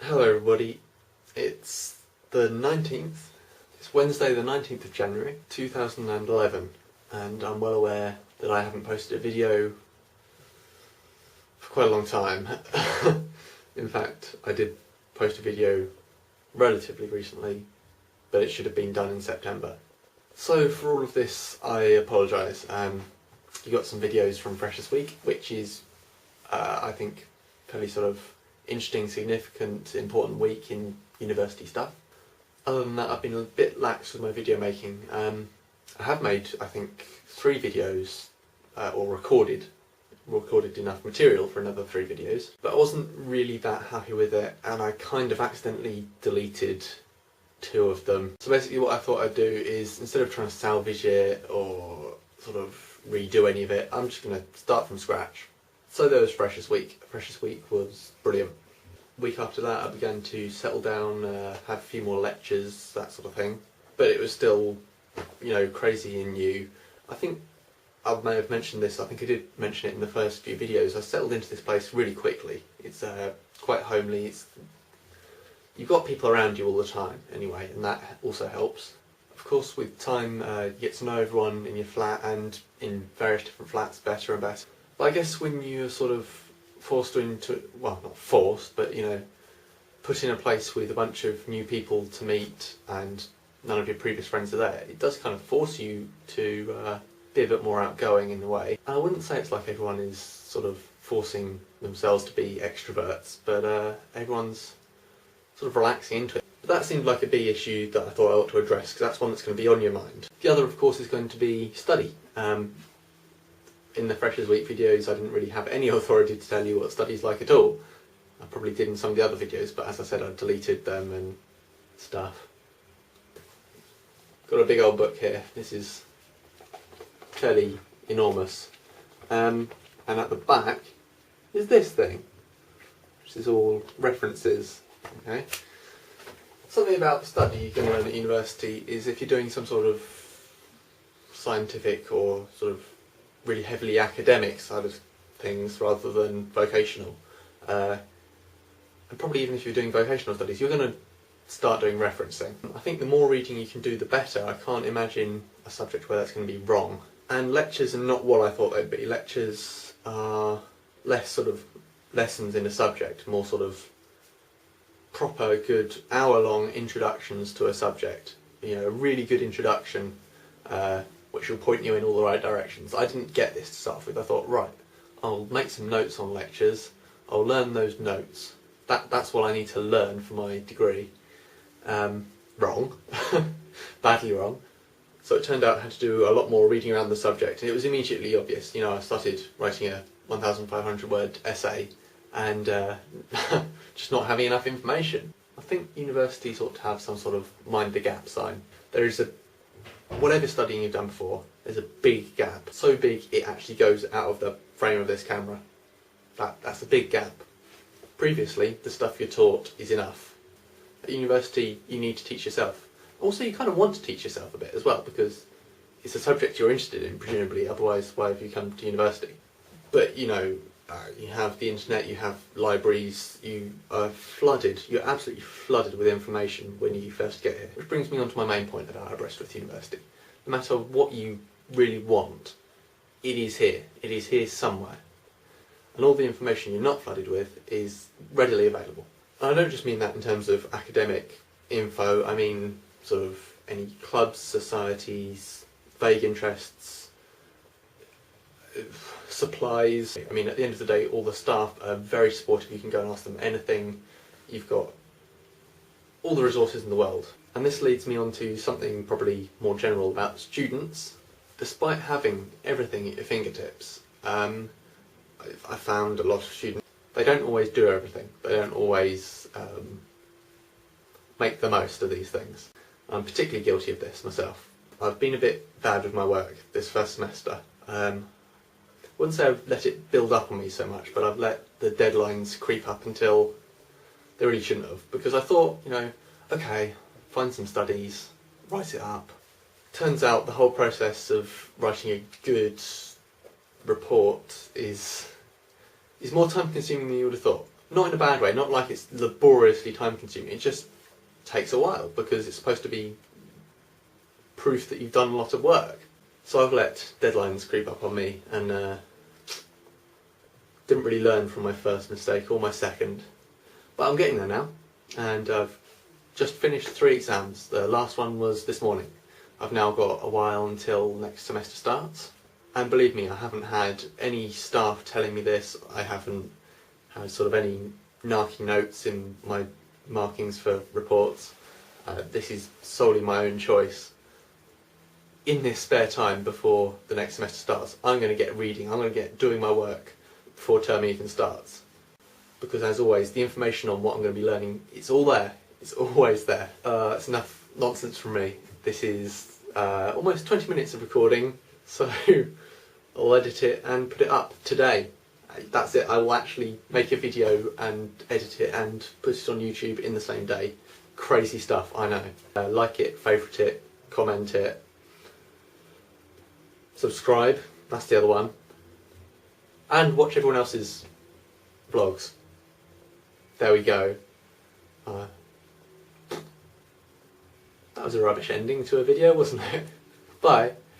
Hello everybody, it's the 19th, it's Wednesday the 19th of January 2011 and I'm well aware that I haven't posted a video for quite a long time. In fact, I did post a video relatively recently, but it should have been done in September. So for all of this I apologise. You got some videos from Freshers Week, which is I think fairly sort of interesting, significant, important week in university stuff. Other than that, I've been a bit lax with my video making. I have made, I think, 3 videos, or recorded enough material for another 3 videos, but I wasn't really that happy with it, and I kind of accidentally deleted 2 of them. So basically what I thought I'd do is, instead of trying to salvage it or sort of redo any of it, I'm just going to start from scratch. So there was Freshers Week. Freshers Week was brilliant. Week after that I began to settle down, have a few more lectures, that sort of thing. But it was still, you know, crazy and new. I think I may have mentioned this, I think I did mention it in the first few videos. I settled into this place really quickly. It's quite homely, you've got people around you all the time anyway, and that also helps. Of course, with time you get to know everyone in your flat and in various different flats better and better. But I guess when you're sort of forced into, well, not forced, but you know, put in a place with a bunch of new people to meet and none of your previous friends are there, it does kind of force you to be a bit more outgoing in a way. And I wouldn't say it's like everyone is sort of forcing themselves to be extroverts, but everyone's sort of relaxing into it. But that seemed like a big issue that I thought I ought to address, because that's one that's going to be on your mind. The other, of course, is going to be study. In the Freshers Week videos I didn't really have any authority to tell you what study's like at all. I probably did in some of the other videos, but as I said, I deleted them and stuff. Got a big old book here. This is fairly enormous. And at the back is this thing, which is all references. Okay. Something about study you can learn at university is, if you're doing some sort of scientific or sort of really heavily academic side of things rather than vocational, and probably even if you're doing vocational studies, you're going to start doing referencing. I think the more reading you can do, the better. I can't imagine a subject where that's going to be wrong. And lectures are not what I thought they'd be. Lectures are less sort of lessons in a subject, more sort of proper, good, hour-long introductions to a subject. You know, a really good introduction, which will point you in all the right directions. I didn't get this to start with. I thought, right, I'll make some notes on lectures, I'll learn those notes. That's what I need to learn for my degree. Wrong. Badly wrong. So it turned out I had to do a lot more reading around the subject, and it was immediately obvious. You know, I started writing a 1,500 word essay and just not having enough information. I think universities ought to have some sort of mind the gap sign. There is whatever studying you've done before, there's a big gap. So big it actually goes out of the frame of this camera. That's a big gap. Previously, the stuff you're taught is enough. At university, you need to teach yourself. Also, you kind of want to teach yourself a bit as well, because it's a subject you're interested in, presumably, otherwise why have you come to university? But, you know, you have the internet, you have libraries, you are flooded, you're absolutely flooded with information when you first get here. Which brings me on to my main point about Aberystwyth University. No matter what you really want, it is here. It is here somewhere. And all the information you're not flooded with is readily available. And I don't just mean that in terms of academic info, I mean sort of any clubs, societies, vague interests, supplies. I mean, at the end of the day, all the staff are very supportive. You can go and ask them anything. You've got all the resources in the world. And this leads me on to something probably more general about students. Despite having everything at your fingertips, I found a lot of students, they don't always do everything. They don't always make the most of these things. I'm particularly guilty of this myself. I've been a bit bad with my work this first semester. I wouldn't say I've let it build up on me so much, but I've let the deadlines creep up until they really shouldn't have. Because I thought, you know, okay, find some studies, write it up. Turns out the whole process of writing a good report is more time consuming than you would have thought. Not in a bad way, not like it's laboriously time consuming, it just takes a while because it's supposed to be proof that you've done a lot of work. So I've let deadlines creep up on me and didn't really learn from my first mistake or my second. But I'm getting there now, and I've just finished 3 exams. The last one was this morning. I've now got a while until next semester starts. And believe me, I haven't had any staff telling me this. I haven't had sort of any narky notes in my markings for reports. This is solely my own choice. In this spare time before the next semester starts, I'm going to get reading, I'm going to get doing my work before term even starts. Because as always, the information on what I'm going to be learning, it's all there. It's always there. It's enough nonsense from me. This is almost 20 minutes of recording, so I'll edit it and put it up today. That's it. I will actually make a video and edit it and put it on YouTube in the same day. Crazy stuff, I know. Like it, favourite it, comment it, subscribe, that's the other one, and watch everyone else's vlogs. There we go. That was a rubbish ending to a video, wasn't it? Bye.